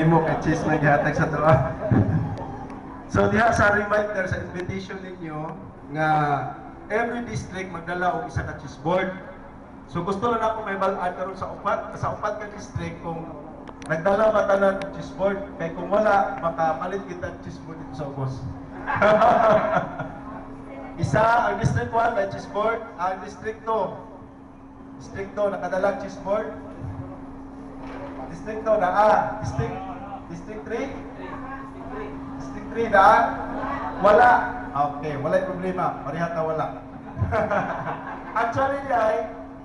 mo kay Cheese may gihatag sa tuwa. So diha sa reminder sa invitation ninyo nga every district magdala og isa ka cheese board. So gusto lang ako may bal-an karon sa upat ka district kung nagdala ba tanan og cheese board, kay kung wala makapalit kita cheese board dito sa ubos. Isa ang district 1 may cheese board, ang district 2 nakadala cheese board. District 2 na district 3 na wala. Okay, wala yung problema. Parihat na wala. Actually,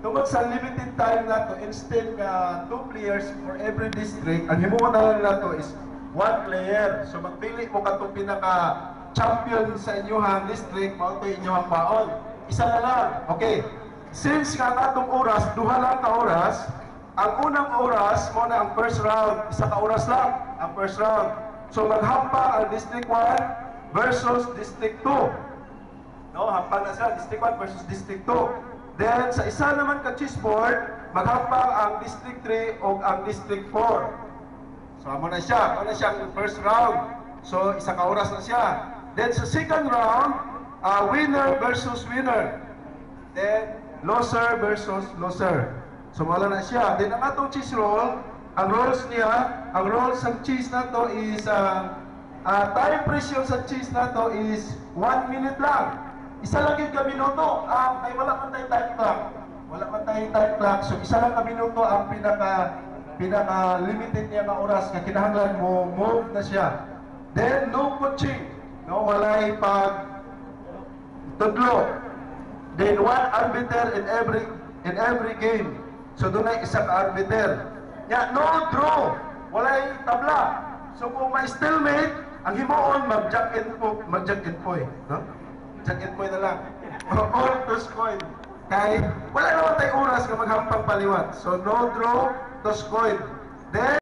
tungkol sa limited time na to, instead nga 2 players for every district, ang himuon na lang na to is 1 player. So magpili mo ka itong pinaka-champion sa inyong district, mao ito inyong baon. Isa na lang. Okay. Since nga atong oras, duha lang ka oras, ang unang oras mo na ang first round, isa ka oras lang ang first round. So maghampang ang District 1 versus District 2. No, hampang na sila, District 1 versus District 2. Then sa isa naman ka chessboard, maghampang ang District 3 o ang District 4. So amo na siya ang first round. So isa ka oras na siya. Then sa second round, winner versus winner. Then loser versus loser. So wala na siya. Then ang atong cheese roll, ang rolls ng cheese na to is time pressure sa cheese na to is 1 minute lang. Isa lang yung minuto. Ay wala man tayong time clock. Wala man tayong time clock. So isa lang ka minuto ang pinaka limited niya na oras na kinahanglan mo move na siya. Then no coaching. No, walay pag tudlo. Then one arbiter in every game. So doon ay isang arbiter. No draw. Walay tabla. So kung may stalemate, ang himuon mag-jack and point, no? Jack and point na lang. Or toss coin. Kay wala naman tayong oras na maghampang paliwat. So no draw, toss coin. Then